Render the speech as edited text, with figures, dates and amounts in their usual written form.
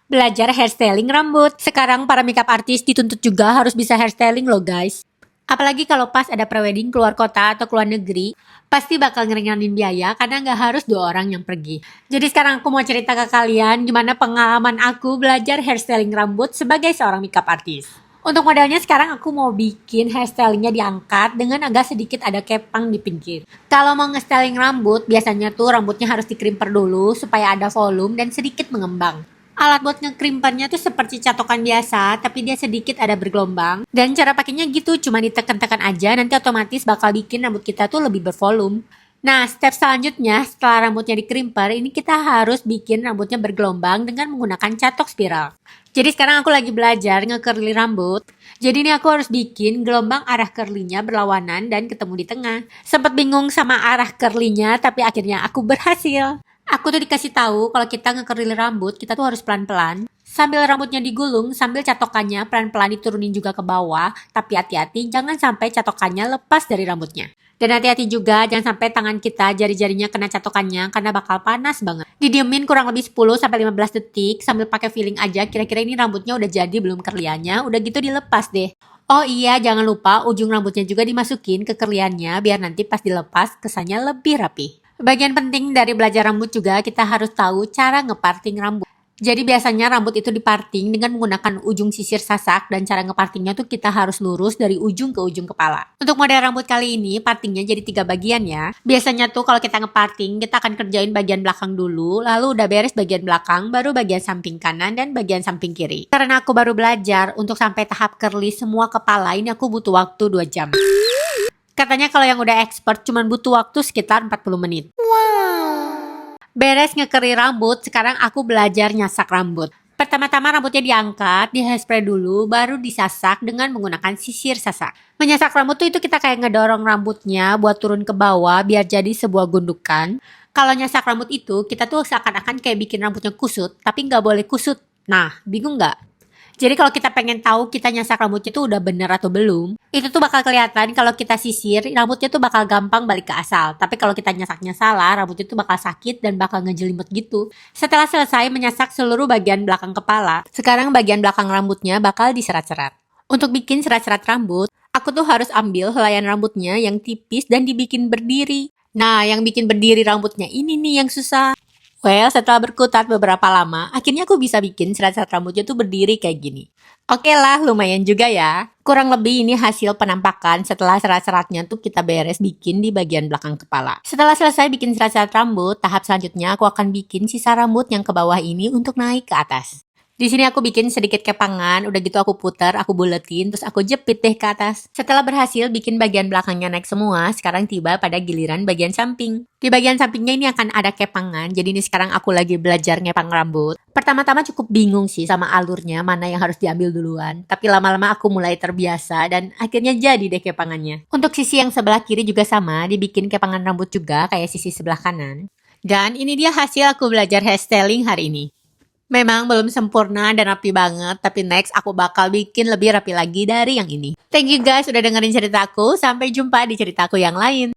Belajar hairstyling rambut. Sekarang para makeup artist dituntut juga harus bisa hairstyling loh guys. Apalagi kalau pas ada prewedding keluar kota atau keluar negeri, pasti bakal ngeringanin biaya karena nggak harus 2 orang yang pergi. Jadi sekarang aku mau cerita ke kalian gimana pengalaman aku belajar hairstyling rambut sebagai seorang makeup artist. Untuk modelnya sekarang aku mau bikin hairstylingnya diangkat dengan agak sedikit ada kepang di pinggir. Kalau mau nge-styling rambut, biasanya tuh rambutnya harus dikrimper dulu supaya ada volume dan sedikit mengembang. Alat buat ngekrimpernya tuh seperti catokan biasa, tapi dia sedikit ada bergelombang. Dan cara pakainya gitu, cuma ditekan-tekan aja, nanti otomatis bakal bikin rambut kita tuh lebih bervolume. Nah, step selanjutnya setelah rambutnya dikrimper, ini kita harus bikin rambutnya bergelombang dengan menggunakan catok spiral. Jadi sekarang aku lagi belajar nge-curly rambut. Jadi ini aku harus bikin gelombang arah curly-nya berlawanan dan ketemu di tengah. Sempet bingung sama arah curly-nya, tapi akhirnya aku berhasil. Aku tuh dikasih tahu kalau kita nge-curly rambut, kita tuh harus pelan-pelan. Sambil rambutnya digulung, sambil catokannya pelan-pelan diturunin juga ke bawah. Tapi hati-hati, jangan sampai catokannya lepas dari rambutnya. Dan hati-hati juga, jangan sampai tangan kita jari-jarinya kena catokannya karena bakal panas banget. Didiemin kurang lebih 10-15 detik sambil pakai feeling aja kira-kira ini rambutnya udah jadi belum curlyannya, udah gitu dilepas deh. Oh iya, jangan lupa ujung rambutnya juga dimasukin ke curlyannya biar nanti pas dilepas kesannya lebih rapi. Bagian penting dari belajar rambut juga kita harus tahu cara ngeparting rambut. Jadi biasanya rambut itu diparting dengan menggunakan ujung sisir sasak dan cara ngepartingnya tuh kita harus lurus dari ujung ke ujung kepala. Untuk model rambut kali ini partingnya jadi 3 bagian ya. Biasanya tuh kalau kita ngeparting kita akan kerjain bagian belakang dulu, lalu udah beres bagian belakang baru bagian samping kanan dan bagian samping kiri. Karena aku baru belajar untuk sampai tahap curly semua kepala ini aku butuh waktu 2 jam. Katanya kalau yang udah expert cuma butuh waktu sekitar 40 menit. Beres ngekeri rambut, sekarang aku belajar nyasak rambut. Pertama-tama rambutnya diangkat, di hairspray dulu, baru disasak dengan menggunakan sisir sasak. Menyasak rambut tuh itu kita kayak ngedorong rambutnya buat turun ke bawah biar jadi sebuah gundukan. Kalau nyasak rambut itu, kita tuh seakan-akan kayak bikin rambutnya kusut, tapi nggak boleh kusut. Nah, bingung nggak? Jadi kalau kita pengen tahu kita nyasak rambutnya tuh udah bener atau belum, itu tuh bakal kelihatan kalau kita sisir, rambutnya tuh bakal gampang balik ke asal. Tapi kalau kita nyasaknya salah, rambutnya tuh bakal sakit dan bakal ngejelimut gitu. Setelah selesai menyasak seluruh bagian belakang kepala, sekarang bagian belakang rambutnya bakal diserat-serat. Untuk bikin serat-serat rambut, aku tuh harus ambil helaian rambutnya yang tipis dan dibikin berdiri. Nah, yang bikin berdiri rambutnya ini nih yang susah. Well, setelah berkutat beberapa lama, akhirnya aku bisa bikin serat-serat rambutnya tuh berdiri kayak gini. Oke lah, lumayan juga ya. Kurang lebih ini hasil penampakan setelah serat-seratnya tuh kita beres bikin di bagian belakang kepala. Setelah selesai bikin serat-serat rambut, tahap selanjutnya aku akan bikin sisa rambut yang ke bawah ini untuk naik ke atas. Di sini aku bikin sedikit kepangan, udah gitu aku putar, aku buletin, terus aku jepit deh ke atas. Setelah berhasil bikin bagian belakangnya naik semua, sekarang tiba pada giliran bagian samping. Di bagian sampingnya ini akan ada kepangan, jadi ini sekarang aku lagi belajar ngepang rambut. Pertama-tama cukup bingung sih sama alurnya, mana yang harus diambil duluan. Tapi lama-lama aku mulai terbiasa dan akhirnya jadi deh kepangannya. Untuk sisi yang sebelah kiri juga sama, dibikin kepangan rambut juga kayak sisi sebelah kanan. Dan ini dia hasil aku belajar hairstyling hari ini. Memang belum sempurna dan rapi banget, tapi next aku bakal bikin lebih rapi lagi dari yang ini. Thank you guys udah dengerin ceritaku, sampai jumpa di ceritaku yang lain.